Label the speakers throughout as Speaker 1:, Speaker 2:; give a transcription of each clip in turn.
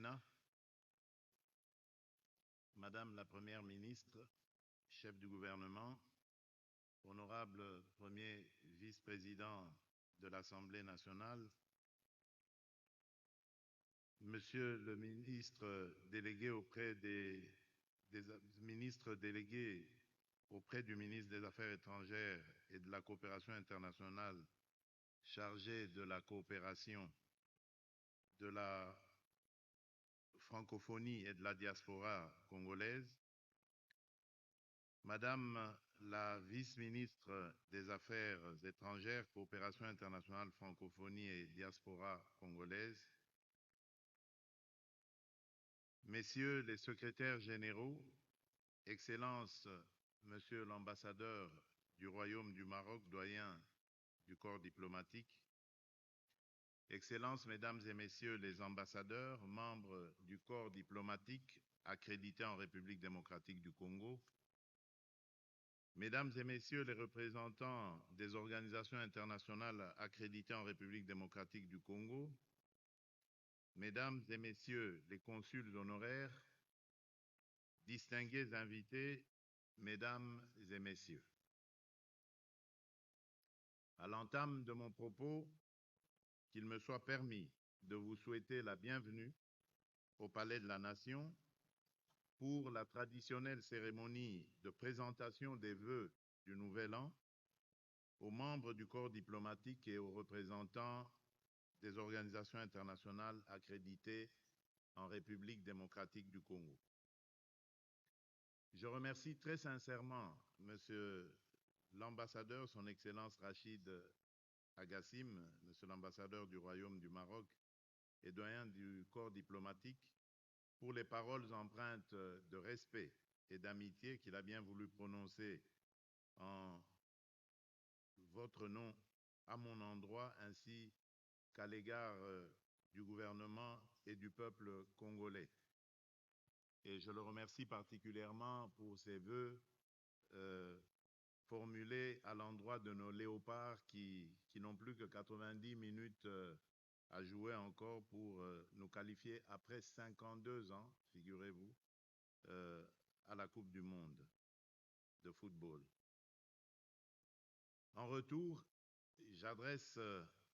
Speaker 1: Amina, Madame la Première ministre, chef du gouvernement, honorable premier vice-président de l'Assemblée nationale, Monsieur le ministre délégué ministres délégués auprès du ministre des Affaires étrangères et de la coopération internationale chargé de la coopération, de la francophonie et de la diaspora congolaise, Madame la vice-ministre des Affaires étrangères, coopération internationale, francophonie et diaspora congolaise, Messieurs les secrétaires généraux, Excellences, Monsieur l'ambassadeur du Royaume du Maroc, doyen du corps diplomatique, Excellences, Mesdames et Messieurs les ambassadeurs, membres du corps diplomatique accrédités en République démocratique du Congo, Mesdames et Messieurs les représentants des organisations internationales accréditées en République démocratique du Congo, Mesdames et Messieurs les consuls honoraires, distingués invités, Mesdames et Messieurs. À l'entame de mon propos, qu'il me soit permis de vous souhaiter la bienvenue au Palais de la Nation pour la traditionnelle cérémonie de présentation des vœux du Nouvel An aux membres du corps diplomatique et aux représentants des organisations internationales accréditées en République démocratique du Congo. Je remercie très sincèrement Monsieur l'ambassadeur, son Excellence Rachid Agassim, Monsieur l'ambassadeur du Royaume du Maroc et doyen du corps diplomatique, pour les paroles empreintes de respect et d'amitié qu'il a bien voulu prononcer en votre nom à mon endroit ainsi qu'à l'égard du gouvernement et du peuple congolais. Et je le remercie particulièrement pour ses vœux formulés à l'endroit de nos léopards qui n'ont plus que 90 minutes à jouer encore pour nous qualifier après 52 ans, figurez-vous, à la Coupe du Monde de football. En retour, j'adresse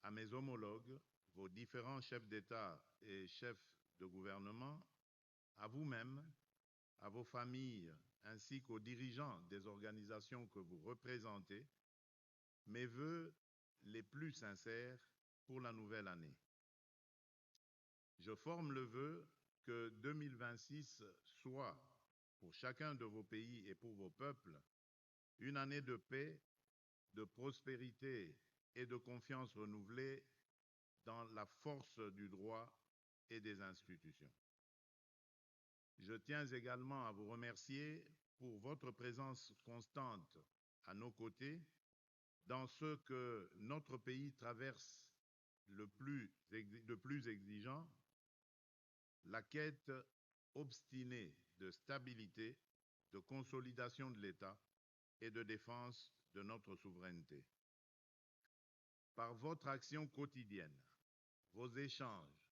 Speaker 1: à mes homologues, vos différents chefs d'État et chefs de gouvernement, à vous-même, à vos familles, ainsi qu'aux dirigeants des organisations que vous représentez, mes vœux les plus sincères pour la nouvelle année. Je forme le vœu que 2026 soit, pour chacun de vos pays et pour vos peuples, une année de paix, de prospérité et de confiance renouvelée dans la force du droit et des institutions. Je tiens également à vous remercier pour votre présence constante à nos côtés dans ce que notre pays traverse le plus exigeant, la quête obstinée de stabilité, de consolidation de l'État et de défense de notre souveraineté. Par votre action quotidienne, vos échanges,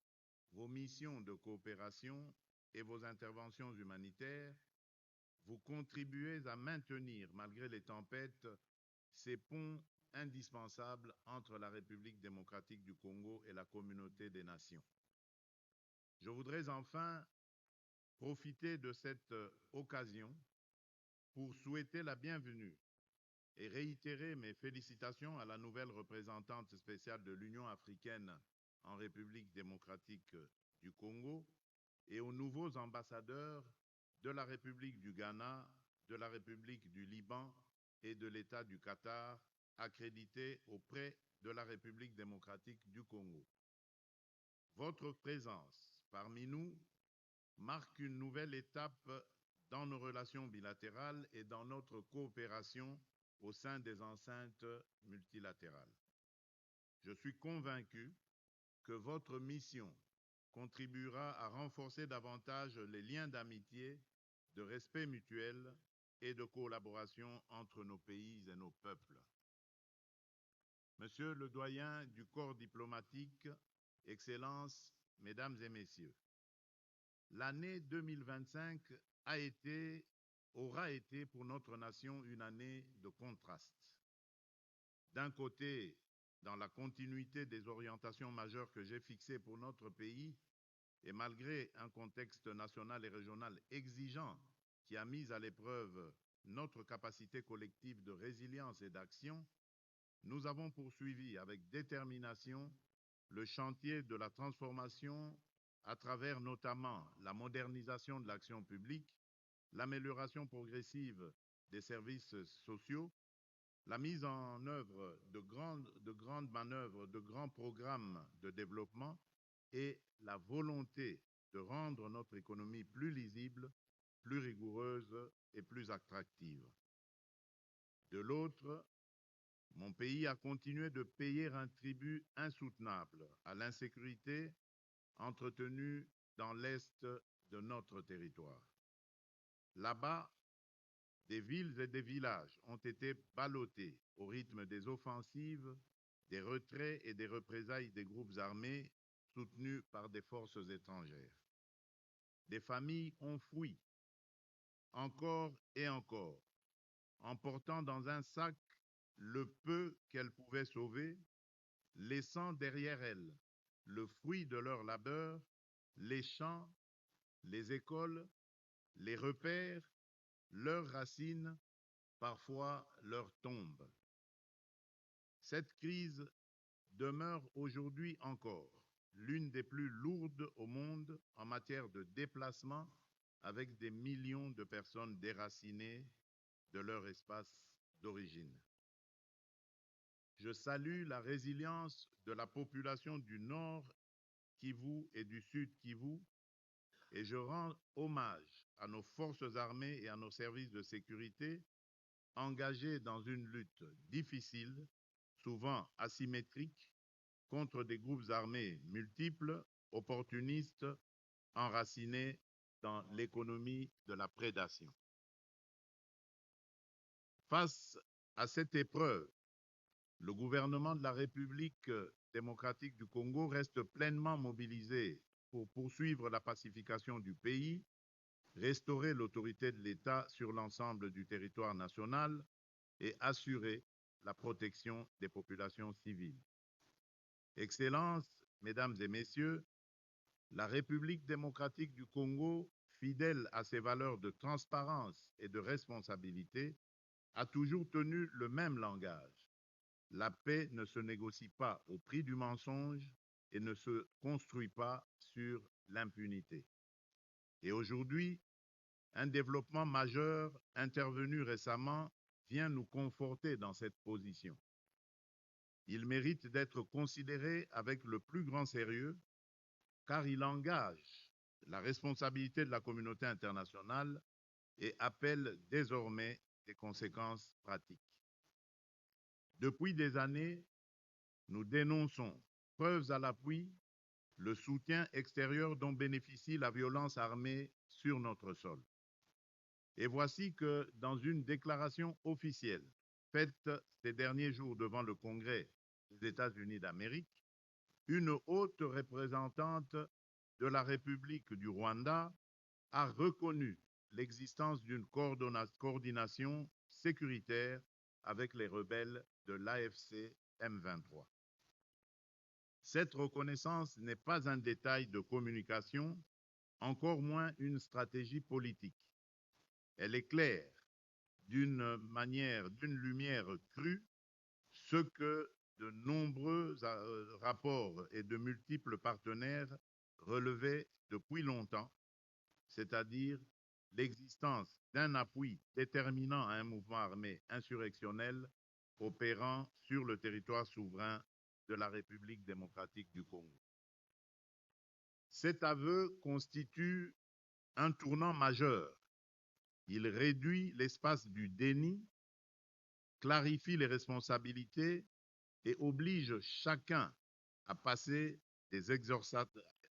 Speaker 1: vos missions de coopération et vos interventions humanitaires, vous contribuez à maintenir, malgré les tempêtes, ces ponts indispensables entre la République démocratique du Congo et la communauté des nations. Je voudrais enfin profiter de cette occasion pour souhaiter la bienvenue et réitérer mes félicitations à la nouvelle représentante spéciale de l'Union africaine en République démocratique du Congo et aux nouveaux ambassadeurs de la République du Ghana, de la République du Liban et de l'État du Qatar, accrédités auprès de la République démocratique du Congo. Votre présence parmi nous marque une nouvelle étape dans nos relations bilatérales et dans notre coopération au sein des enceintes multilatérales. Je suis convaincu que votre mission contribuera à renforcer davantage les liens d'amitié, de respect mutuel et de collaboration entre nos pays et nos peuples. Monsieur le doyen du corps diplomatique, Excellences, Mesdames et Messieurs, L'année 2025 aura été pour notre nation une année de contraste. D'un côté, dans la continuité des orientations majeures que j'ai fixées pour notre pays, et malgré un contexte national et régional exigeant qui a mis à l'épreuve notre capacité collective de résilience et d'action, nous avons poursuivi avec détermination le chantier de la transformation à travers notamment la modernisation de l'action publique, l'amélioration progressive des services sociaux, la mise en œuvre de grandes manœuvres, de grands programmes de développement et la volonté de rendre notre économie plus lisible, plus rigoureuse et plus attractive. De l'autre, mon pays a continué de payer un tribut insoutenable à l'insécurité entretenue dans l'est de notre territoire. Là-bas, des villes et des villages ont été ballottés au rythme des offensives, des retraits et des représailles des groupes armés soutenus par des forces étrangères. Des familles ont fui, encore et encore, emportant dans un sac le peu qu'elles pouvaient sauver, laissant derrière elles le fruit de leur labeur, les champs, les écoles, les repères, leurs racines, parfois leurs tombes. Cette crise demeure aujourd'hui encore l'une des plus lourdes au monde en matière de déplacement, avec des millions de personnes déracinées de leur espace d'origine. Je salue la résilience de la population du Nord Kivu et du Sud Kivu et je rends hommage à nos forces armées et à nos services de sécurité engagés dans une lutte difficile, souvent asymétrique, contre des groupes armés multiples, opportunistes, enracinés dans l'économie de la prédation. Face à cette épreuve, le gouvernement de la République démocratique du Congo reste pleinement mobilisé pour poursuivre la pacification du pays, restaurer l'autorité de l'État sur l'ensemble du territoire national et assurer la protection des populations civiles. Excellences, Mesdames et Messieurs, la République démocratique du Congo, fidèle à ses valeurs de transparence et de responsabilité, a toujours tenu le même langage. La paix ne se négocie pas au prix du mensonge et ne se construit pas sur l'impunité. Et aujourd'hui, un développement majeur intervenu récemment vient nous conforter dans cette position. Il mérite d'être considéré avec le plus grand sérieux car il engage la responsabilité de la communauté internationale et appelle désormais des conséquences pratiques. Depuis des années, nous dénonçons, preuves à l'appui, le soutien extérieur dont bénéficie la violence armée sur notre sol. Et voici que, dans une déclaration officielle faite ces derniers jours devant le Congrès des États-Unis d'Amérique, une haute représentante de la République du Rwanda a reconnu l'existence d'une coordination sécuritaire avec les rebelles de l'AFC M23. Cette reconnaissance n'est pas un détail de communication, encore moins une stratégie politique. Elle éclaire d'une lumière crue, ce que de nombreux rapports et de multiples partenaires relevaient depuis longtemps, c'est-à-dire l'existence d'un appui déterminant à un mouvement armé insurrectionnel opérant sur le territoire souverain de la République démocratique du Congo. Cet aveu constitue un tournant majeur. Il réduit l'espace du déni, clarifie les responsabilités et oblige chacun à passer des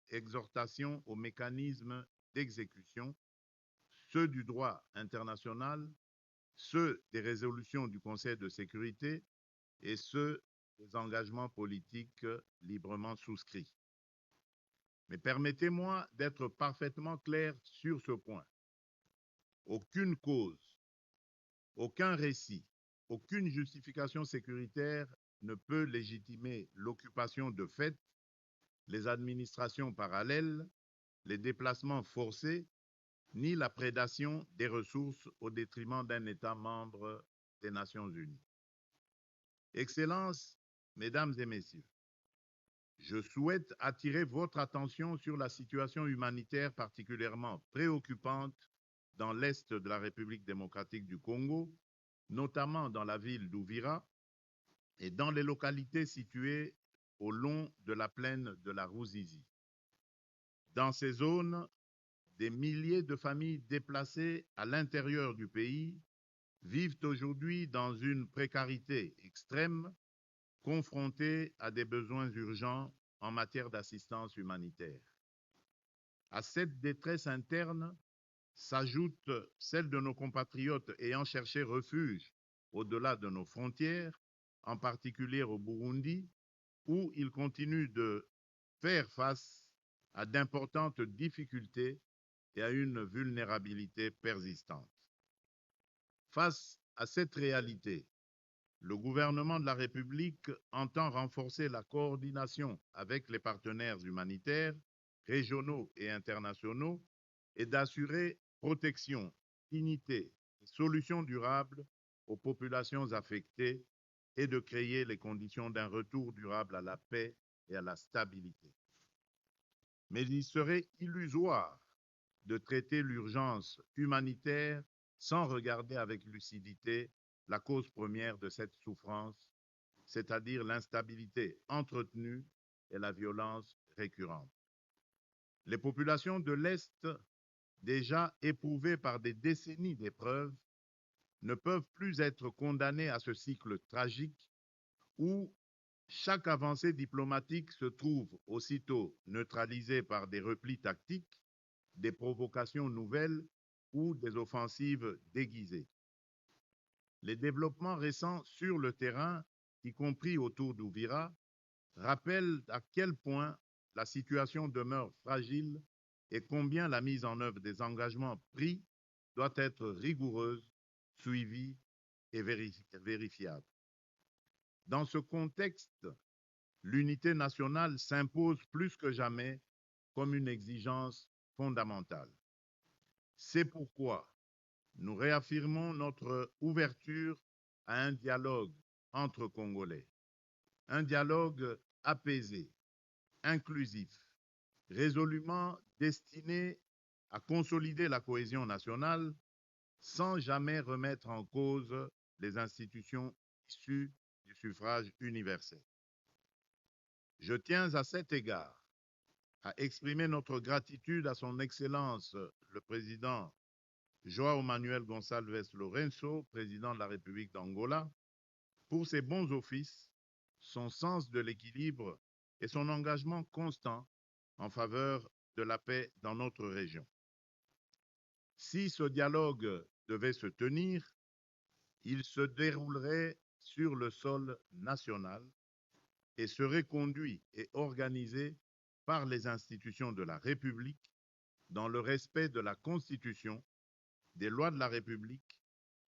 Speaker 1: exhortations aux mécanismes d'exécution, ceux du droit international, ceux des résolutions du Conseil de sécurité et ceux des engagements politiques librement souscrits. Mais permettez-moi d'être parfaitement clair sur ce point. Aucune cause, aucun récit, aucune justification sécuritaire ne peut légitimer l'occupation de fait, les administrations parallèles, les déplacements forcés, ni la prédation des ressources au détriment d'un État membre des Nations Unies. Excellences, Mesdames et Messieurs, je souhaite attirer votre attention sur la situation humanitaire particulièrement préoccupante dans l'est de la République démocratique du Congo, notamment dans la ville d'Ouvira et dans les localités situées au long de la plaine de la Ruzizi. Dans ces zones, des milliers de familles déplacées à l'intérieur du pays vivent aujourd'hui dans une précarité extrême, confrontées à des besoins urgents en matière d'assistance humanitaire. À cette détresse interne s'ajoute celle de nos compatriotes ayant cherché refuge au-delà de nos frontières, en particulier au Burundi, où ils continuent de faire face à d'importantes difficultés et à une vulnérabilité persistante. Face à cette réalité, le gouvernement de la République entend renforcer la coordination avec les partenaires humanitaires, régionaux et internationaux et d'assurer protection, dignité et solutions durables aux populations affectées et de créer les conditions d'un retour durable à la paix et à la stabilité. Mais il serait illusoire de traiter l'urgence humanitaire sans regarder avec lucidité la cause première de cette souffrance, c'est-à-dire l'instabilité entretenue et la violence récurrente. Les populations de l'Est, déjà éprouvées par des décennies d'épreuves, ne peuvent plus être condamnées à ce cycle tragique où chaque avancée diplomatique se trouve aussitôt neutralisée par des replis tactiques, des provocations nouvelles ou des offensives déguisées. Les développements récents sur le terrain, y compris autour d'Ouvira, rappellent à quel point la situation demeure fragile et combien la mise en œuvre des engagements pris doit être rigoureuse, suivie et vérifiable. Dans ce contexte, l'unité nationale s'impose plus que jamais comme une exigence fondamentale. C'est pourquoi nous réaffirmons notre ouverture à un dialogue entre Congolais, un dialogue apaisé, inclusif, résolument destiné à consolider la cohésion nationale sans jamais remettre en cause les institutions issues du suffrage universel. Je tiens à cet égard à exprimer notre gratitude à son Excellence le Président João Manuel Gonçalves Lourenço, président de la République d'Angola, pour ses bons offices, son sens de l'équilibre et son engagement constant en faveur de la paix dans notre région. Si ce dialogue devait se tenir, il se déroulerait sur le sol national et serait conduit et organisé par les institutions de la République dans le respect de la Constitution, des lois de la République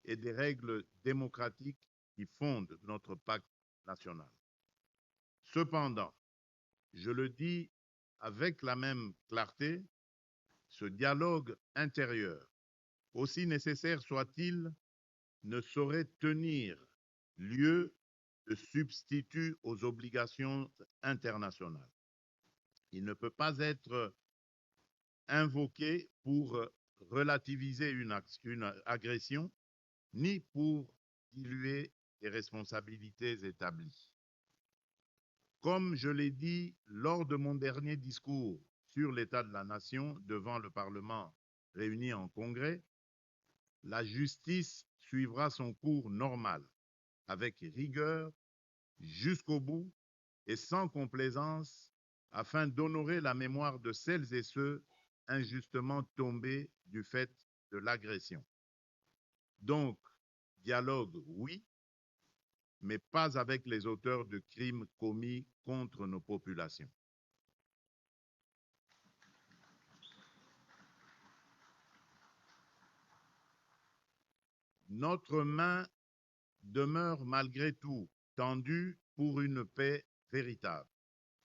Speaker 1: et des règles démocratiques qui fondent notre pacte national. Cependant, je le dis avec la même clarté, ce dialogue intérieur, aussi nécessaire soit-il, ne saurait tenir lieu de substitut aux obligations internationales. Il ne peut pas être invoqué pour relativiser une agression, ni pour diluer les responsabilités établies. Comme je l'ai dit lors de mon dernier discours sur l'état de la nation devant le Parlement réuni en congrès, la justice suivra son cours normal, avec rigueur, jusqu'au bout et sans complaisance, afin d'honorer la mémoire de celles et ceux injustement tombés du fait de l'agression. Donc, dialogue, oui, mais pas avec les auteurs de crimes commis contre nos populations. notre main demeure malgré tout tendue pour une paix véritable.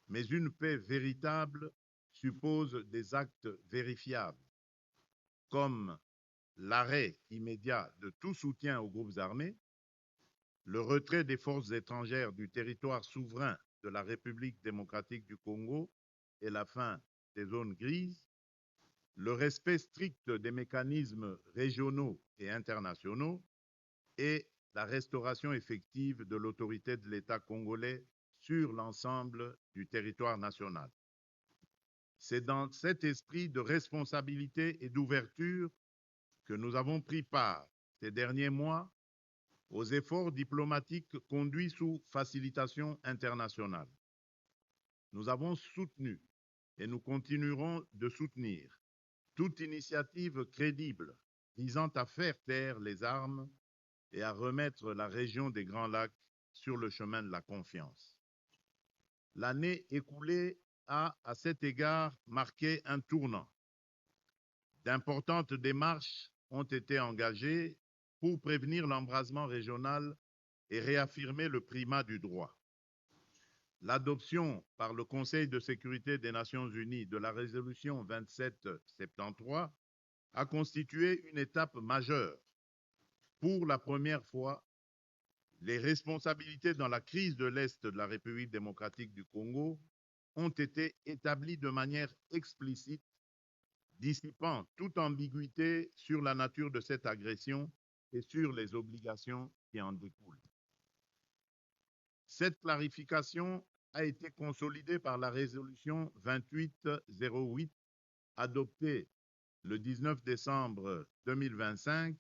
Speaker 1: Mais une paix véritable suppose des actes vérifiables, comme l'arrêt immédiat de tout soutien aux groupes armés, le retrait des forces étrangères du territoire souverain de la République démocratique du Congo et la fin des zones grises, le respect strict des mécanismes régionaux et internationaux et la restauration effective de l'autorité de l'État congolais sur l'ensemble du territoire national. C'est dans cet esprit de responsabilité et d'ouverture que nous avons pris part ces derniers mois aux efforts diplomatiques conduits sous facilitation internationale. Nous avons soutenu et nous continuerons de soutenir toute initiative crédible visant à faire taire les armes et à remettre la région des Grands Lacs sur le chemin de la confiance. L'année écoulée a, à cet égard, marqué un tournant. D'importantes démarches ont été engagées pour prévenir l'embrasement régional et réaffirmer le primat du droit. L'adoption par le Conseil de sécurité des Nations Unies de la résolution 2773 a constitué une étape majeure. Pour la première fois, les responsabilités dans la crise de l'Est de la République démocratique du Congo ont été établies de manière explicite, dissipant toute ambiguïté sur la nature de cette agression et sur les obligations qui en découlent. Cette clarification a été consolidée par la résolution 2808 adoptée le 19 décembre 2025,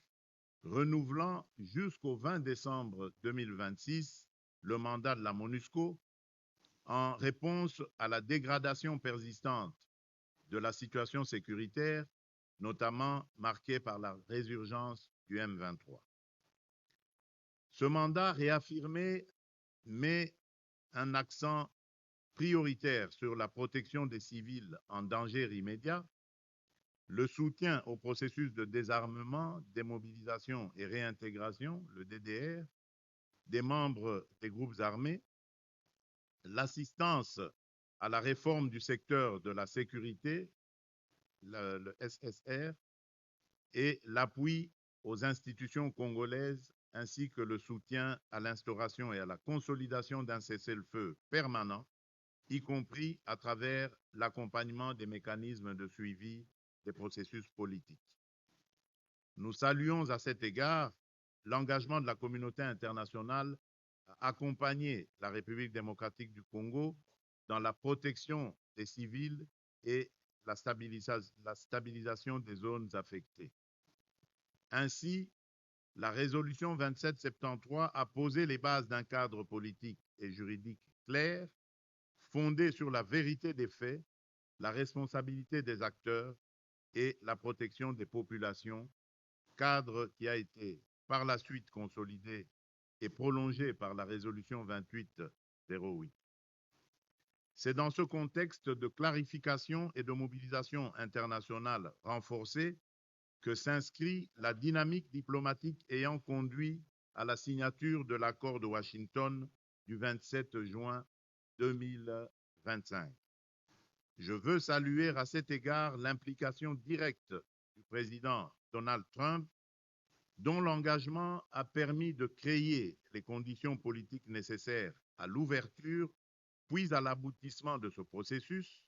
Speaker 1: renouvelant jusqu'au 20 décembre 2026 le mandat de la MONUSCO en réponse à la dégradation persistante de la situation sécuritaire, notamment marquée par la résurgence du M23. Ce mandat réaffirmé met un accent prioritaire sur la protection des civils en danger immédiat, le soutien au processus de désarmement, démobilisation et réintégration, le DDR, des membres des groupes armés, l'assistance à la réforme du secteur de la sécurité, le SSR, et l'appui aux institutions congolaises ainsi que le soutien à l'instauration et à la consolidation d'un cessez-le-feu permanent, y compris à travers l'accompagnement des mécanismes de suivi des processus politiques. Nous saluons à cet égard l'engagement de la communauté internationale à accompagner la République démocratique du Congo dans la protection des civils et la stabilisation des zones affectées. Ainsi, la résolution 2773 a posé les bases d'un cadre politique et juridique clair, fondé sur la vérité des faits, la responsabilité des acteurs et la protection des populations, cadre qui a été par la suite consolidé et prolongé par la résolution 2808. C'est dans ce contexte de clarification et de mobilisation internationale renforcée que s'inscrit la dynamique diplomatique ayant conduit à la signature de l'accord de Washington du 27 juin 2025. Je veux saluer à cet égard l'implication directe du président Donald Trump, dont l'engagement a permis de créer les conditions politiques nécessaires à l'ouverture puis à l'aboutissement de ce processus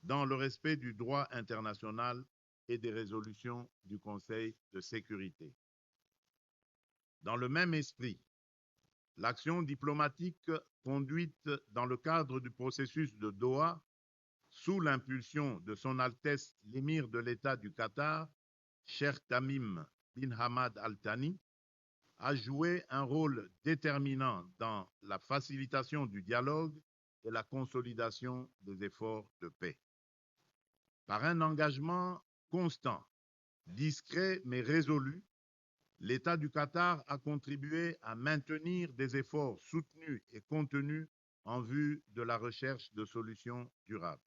Speaker 1: dans le respect du droit international et des résolutions du Conseil de sécurité. Dans le même esprit, l'action diplomatique conduite dans le cadre du processus de Doha, sous l'impulsion de son Altesse l'émir de l'État du Qatar, Cheikh Tamim bin Hamad Al Thani, a joué un rôle déterminant dans la facilitation du dialogue et la consolidation des efforts de paix. Par un engagement constant, discret mais résolu, l'État du Qatar a contribué à maintenir des efforts soutenus et contenus en vue de la recherche de solutions durables.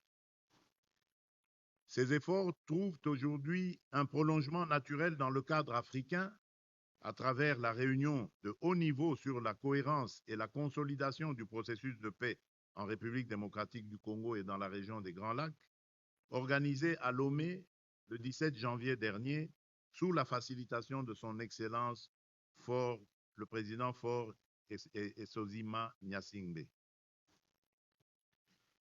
Speaker 1: Ces efforts trouvent aujourd'hui un prolongement naturel dans le cadre africain à travers la réunion de haut niveau sur la cohérence et la consolidation du processus de paix en République démocratique du Congo et dans la région des Grands Lacs, organisée à Lomé le 17 janvier dernier sous la facilitation de son Excellence le président Faure Essozima Nyasingbe.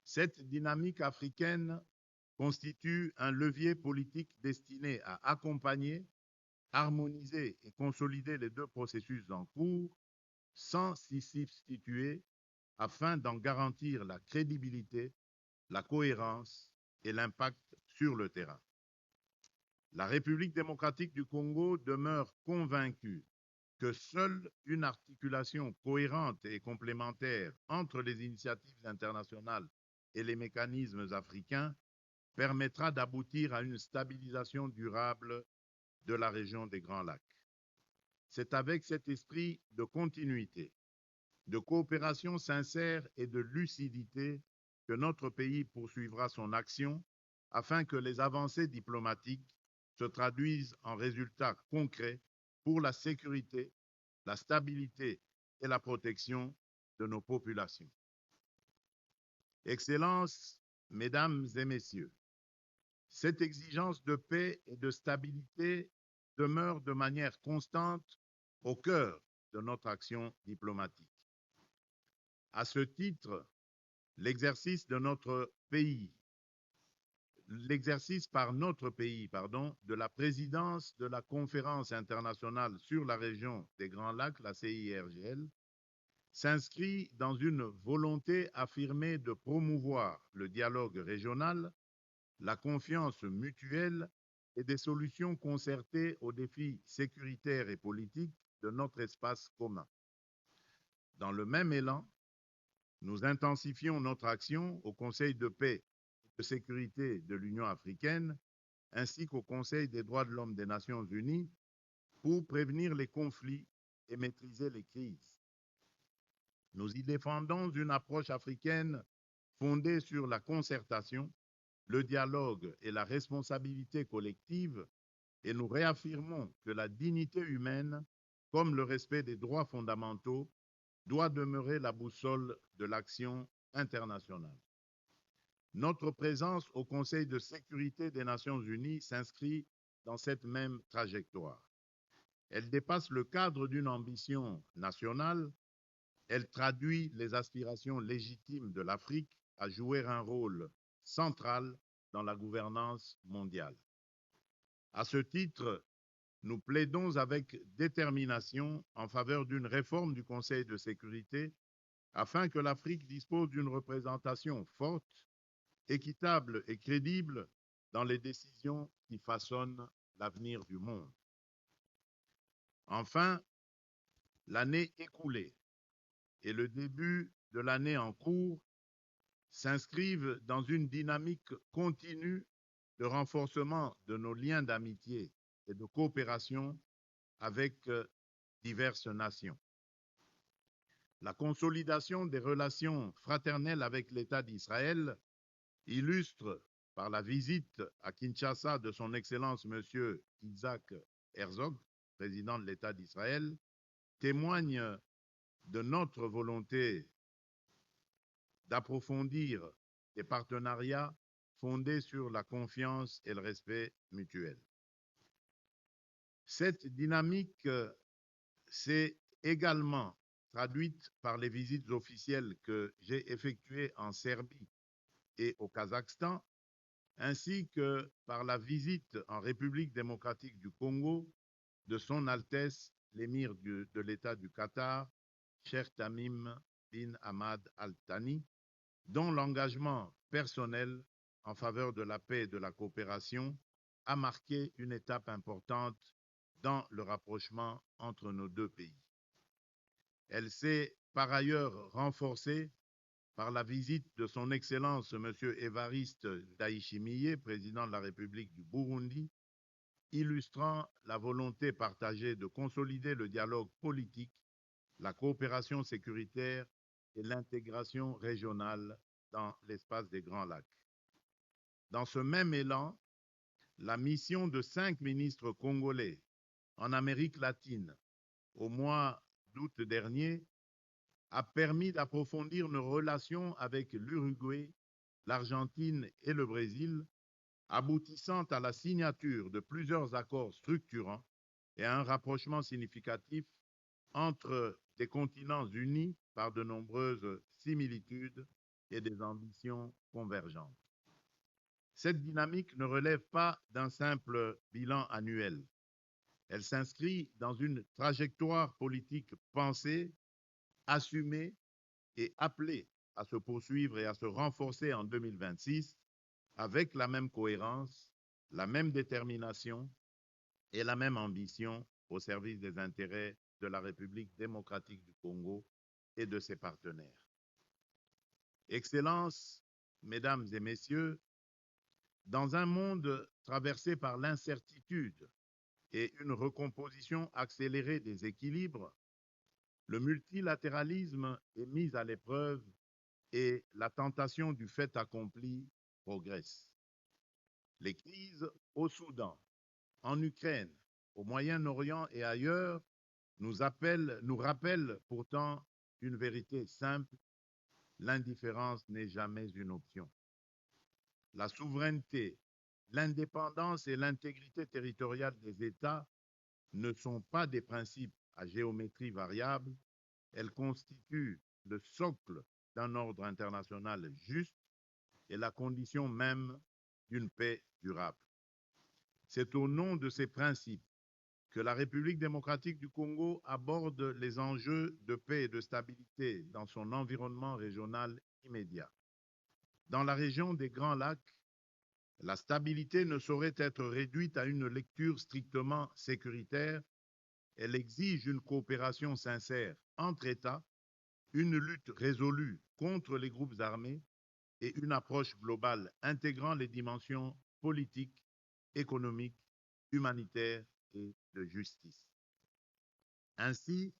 Speaker 1: Cette dynamique africaine constitue un levier politique destiné à accompagner, harmoniser et consolider les deux processus en cours sans s'y substituer afin d'en garantir la crédibilité, la cohérence et l'impact sur le terrain. La République démocratique du Congo demeure convaincue que seule une articulation cohérente et complémentaire entre les initiatives internationales et les mécanismes africains permettra d'aboutir à une stabilisation durable de la région des Grands Lacs. C'est avec cet esprit de continuité, de coopération sincère et de lucidité que notre pays poursuivra son action afin que les avancées diplomatiques se traduisent en résultats concrets pour la sécurité, la stabilité et la protection de nos populations. Excellences, Mesdames et Messieurs, cette exigence de paix et de stabilité demeure de manière constante au cœur de notre action diplomatique. À ce titre, l'exercice par notre pays, de la présidence de la Conférence internationale sur la région des Grands Lacs, la CIRGL, s'inscrit dans une volonté affirmée de promouvoir le dialogue régional, la confiance mutuelle et des solutions concertées aux défis sécuritaires et politiques de notre espace commun. Dans le même élan, nous intensifions notre action au Conseil de paix et de sécurité de l'Union africaine ainsi qu'au Conseil des droits de l'homme des Nations unies pour prévenir les conflits et maîtriser les crises. Nous y défendons une approche africaine fondée sur la concertation, le dialogue et la responsabilité collective, et nous réaffirmons que la dignité humaine, comme le respect des droits fondamentaux, doit demeurer la boussole de l'action internationale. Notre présence au Conseil de sécurité des Nations unies s'inscrit dans cette même trajectoire. Elle dépasse le cadre d'une ambition nationale, elle traduit les aspirations légitimes de l'Afrique à jouer un rôle central dans la gouvernance mondiale. À ce titre, nous plaidons avec détermination en faveur d'une réforme du Conseil de sécurité afin que l'Afrique dispose d'une représentation forte, équitable et crédible dans les décisions qui façonnent l'avenir du monde. Enfin, l'année écoulée et le début de l'année en cours s'inscrivent dans une dynamique continue de renforcement de nos liens d'amitié et de coopération avec diverses nations. La consolidation des relations fraternelles avec l'État d'Israël illustre par la visite à Kinshasa de son Excellence M. Isaac Herzog, président de l'État d'Israël, témoigne de notre volonté d'approfondir des partenariats fondés sur la confiance et le respect mutuel. Cette dynamique s'est également traduite par les visites officielles que j'ai effectuées en Serbie et au Kazakhstan, ainsi que par la visite en République démocratique du Congo de son Altesse l'émir de l'État du Qatar, Cheikh Tamim bin Hamad Al Thani, dont l'engagement personnel en faveur de la paix et de la coopération a marqué une étape importante dans le rapprochement entre nos deux pays. Elle s'est par ailleurs renforcée par la visite de son Excellence M. Évariste Ndayishimiye, président de la République du Burundi, illustrant la volonté partagée de consolider le dialogue politique, la coopération sécuritaire et l'intégration régionale dans l'espace des Grands Lacs. Dans ce même élan, la mission de 5 ministres congolais en Amérique latine au mois d'août dernier, a permis d'approfondir nos relations avec l'Uruguay, l'Argentine et le Brésil, aboutissant à la signature de plusieurs accords structurants et à un rapprochement significatif entre des continents unis par de nombreuses similitudes et des ambitions convergentes. Cette dynamique ne relève pas d'un simple bilan annuel. Elle s'inscrit dans une trajectoire politique pensée, assumée et appelée à se poursuivre et à se renforcer en 2026 avec la même cohérence, la même détermination et la même ambition au service des intérêts de la République démocratique du Congo et de ses partenaires. Excellences, Mesdames et Messieurs, dans un monde traversé par l'incertitude et une recomposition accélérée des équilibres, le multilatéralisme est mis à l'épreuve et la tentation du fait accompli progresse. Les crises au Soudan, en Ukraine, au Moyen-Orient et ailleurs nous rappellent pourtant une vérité simple: l'indifférence n'est jamais une option. La souveraineté, l'indépendance et l'intégrité territoriale des États ne sont pas des principes à géométrie variable, elles constituent le socle d'un ordre international juste et la condition même d'une paix durable. C'est au nom de ces principes que la République démocratique du Congo aborde les enjeux de paix et de stabilité dans son environnement régional immédiat. Dans la région des Grands Lacs, la stabilité ne saurait être réduite à une lecture strictement sécuritaire. Elle exige une coopération sincère entre États, une lutte résolue contre les groupes armés et une approche globale intégrant les dimensions politiques, économiques, humanitaires et de justice. Ainsi,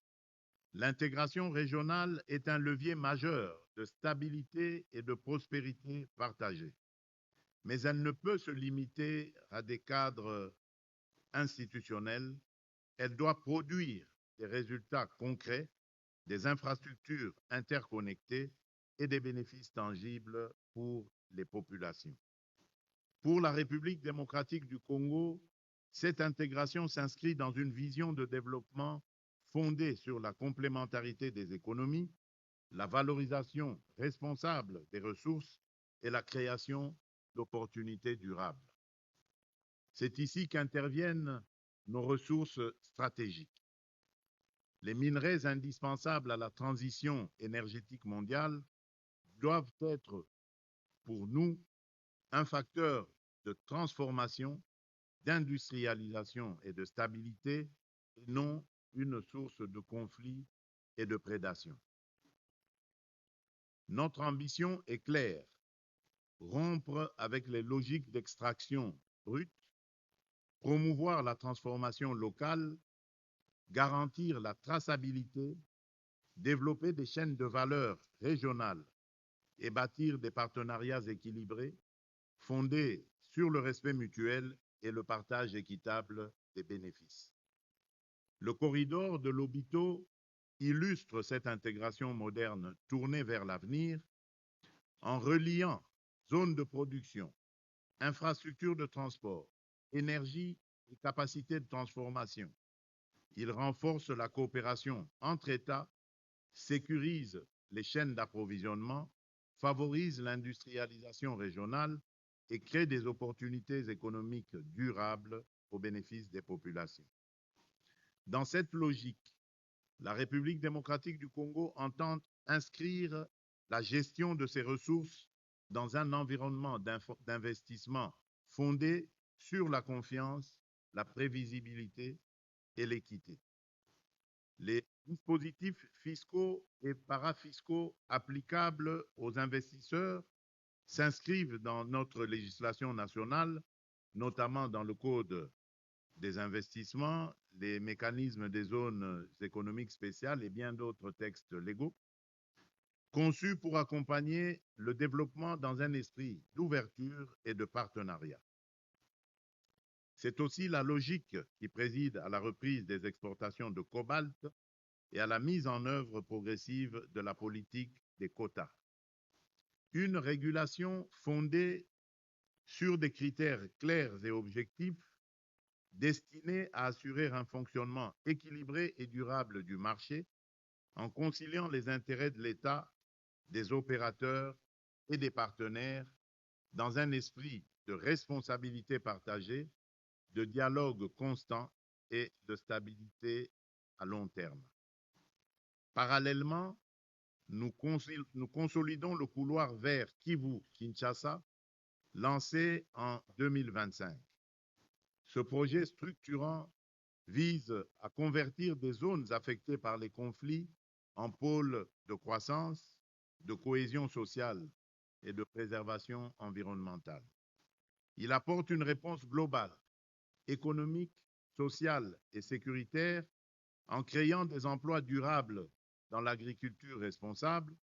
Speaker 1: l'intégration régionale est un levier majeur de stabilité et de prospérité partagée. Mais elle ne peut se limiter à des cadres institutionnels. Elle doit produire des résultats concrets, des infrastructures interconnectées et des bénéfices tangibles pour les populations. Pour la République démocratique du Congo, cette intégration s'inscrit dans une vision de développement fondée sur la complémentarité des économies, la valorisation responsable des ressources et la création d'opportunités durables. C'est ici qu'interviennent nos ressources stratégiques. Les minerais indispensables à la transition énergétique mondiale doivent être pour nous un facteur de transformation, d'industrialisation et de stabilité, et non une source de conflit et de prédation. Notre ambition est claire: rompre avec les logiques d'extraction brute, promouvoir la transformation locale, garantir la traçabilité, développer des chaînes de valeur régionales et bâtir des partenariats équilibrés fondés sur le respect mutuel et le partage équitable des bénéfices. Le corridor de Lobito illustre cette intégration moderne tournée vers l'avenir en reliant zones de production, infrastructures de transport, énergie et capacités de transformation. Il renforce la coopération entre États, sécurise les chaînes d'approvisionnement, favorise l'industrialisation régionale et crée des opportunités économiques durables au bénéfice des populations. Dans cette logique, la République démocratique du Congo entend inscrire la gestion de ses ressources dans un environnement d'investissement fondé sur la confiance, la prévisibilité et l'équité. Les dispositifs fiscaux et parafiscaux applicables aux investisseurs s'inscrivent dans notre législation nationale, notamment dans le Code des investissements, les mécanismes des zones économiques spéciales et bien d'autres textes légaux, conçus pour accompagner le développement dans un esprit d'ouverture et de partenariat. C'est aussi la logique qui préside à la reprise des exportations de cobalt et à la mise en œuvre progressive de la politique des quotas. Une régulation fondée sur des critères clairs et objectifs destinés à assurer un fonctionnement équilibré et durable du marché en conciliant les intérêts de l'État, des opérateurs et des partenaires dans un esprit de responsabilité partagée, de dialogue constant et de stabilité à long terme. Parallèlement, nous consolidons le couloir vers Kivu-Kinshasa, lancé en 2025. Ce projet structurant vise à convertir des zones affectées par les conflits en pôles de croissance, de cohésion sociale et de préservation environnementale. Il apporte une réponse globale, économique, sociale et sécuritaire en créant des emplois durables dans l'agriculture responsable,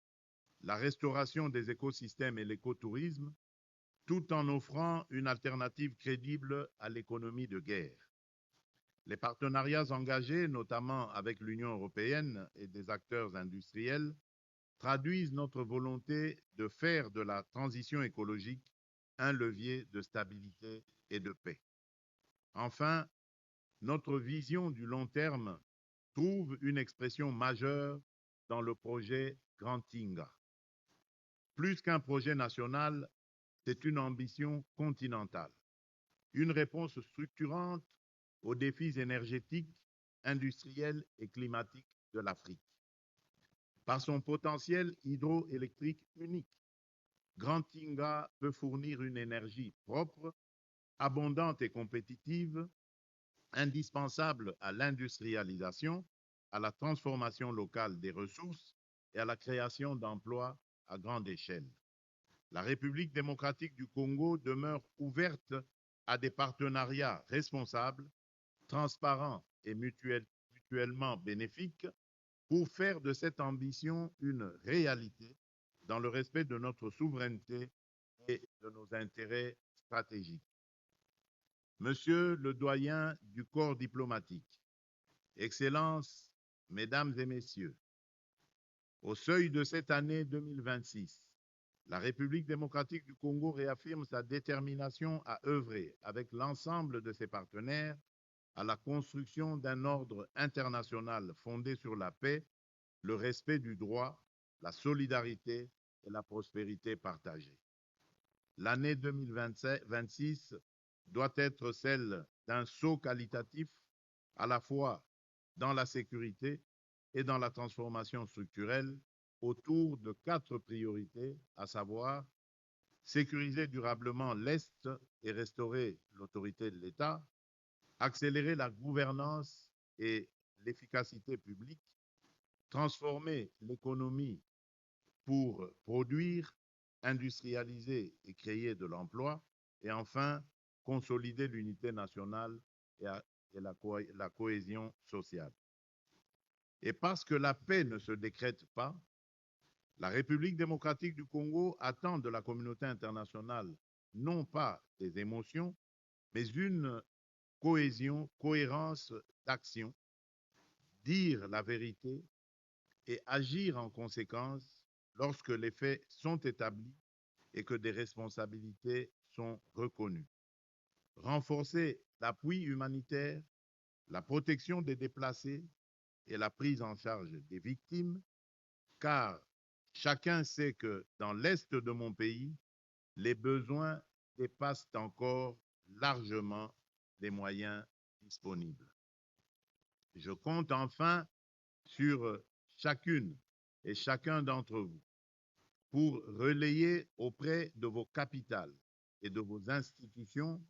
Speaker 1: la restauration des écosystèmes et l'écotourisme, tout en offrant une alternative crédible à l'économie de guerre. Les partenariats engagés, notamment avec l'Union européenne et des acteurs industriels, traduisent notre volonté de faire de la transition écologique un levier de stabilité et de paix. Enfin, notre vision du long terme trouve une expression majeure dans le projet Grand Tinga. Plus qu'un projet national, c'est une ambition continentale, une réponse structurante aux défis énergétiques, industriels et climatiques de l'Afrique. Par son potentiel hydroélectrique unique, Grand Tinga peut fournir une énergie propre, abondante et compétitive, indispensable à l'industrialisation, à la transformation locale des ressources et à la création d'emplois à grande échelle. La République démocratique du Congo demeure ouverte à des partenariats responsables, transparents et mutuellement bénéfiques pour faire de cette ambition une réalité dans le respect de notre souveraineté et de nos intérêts stratégiques. Monsieur le doyen du corps diplomatique, Excellences, Mesdames et Messieurs, au seuil de cette année 2026, la République démocratique du Congo réaffirme sa détermination à œuvrer avec l'ensemble de ses partenaires à la construction d'un ordre international fondé sur la paix, le respect du droit, la solidarité et la prospérité partagée. L'année 2026 doit être celle d'un saut qualitatif à la fois dans la sécurité et dans la transformation structurelle autour de 4 priorités, à savoir sécuriser durablement l'Est et restaurer l'autorité de l'État, accélérer la gouvernance et l'efficacité publique, transformer l'économie pour produire, industrialiser et créer de l'emploi, et enfin, consolider l'unité nationale et la cohésion sociale. Et parce que la paix ne se décrète pas, la République démocratique du Congo attend de la communauté internationale non pas des émotions, mais une cohérence d'action, dire la vérité et agir en conséquence lorsque les faits sont établis et que des responsabilités sont reconnues. Renforcer l'appui humanitaire, la protection des déplacés et la prise en charge des victimes, car chacun sait que dans l'est de mon pays, les besoins dépassent encore largement les moyens disponibles. Je compte enfin sur chacune et chacun d'entre vous pour relayer auprès de vos capitales et de vos institutions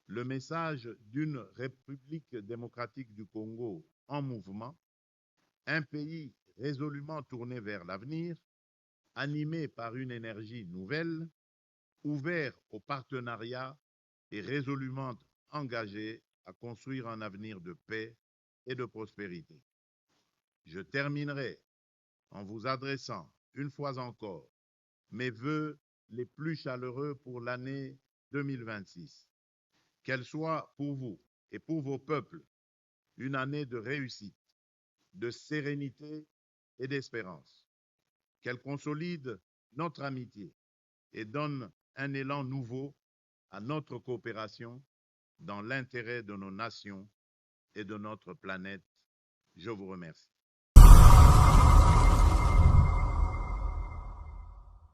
Speaker 1: le message d'une République démocratique du Congo en mouvement, un pays résolument tourné vers l'avenir, animé par une énergie nouvelle, ouvert au partenariat et résolument engagé à construire un avenir de paix et de prospérité. Je terminerai en vous adressant, une fois encore, mes vœux les plus chaleureux pour l'année 2026. Qu'elle soit pour vous et pour vos peuples une année de réussite, de sérénité et d'espérance. Qu'elle consolide notre amitié et donne un élan nouveau à notre coopération dans l'intérêt de nos nations et de notre planète. Je vous remercie.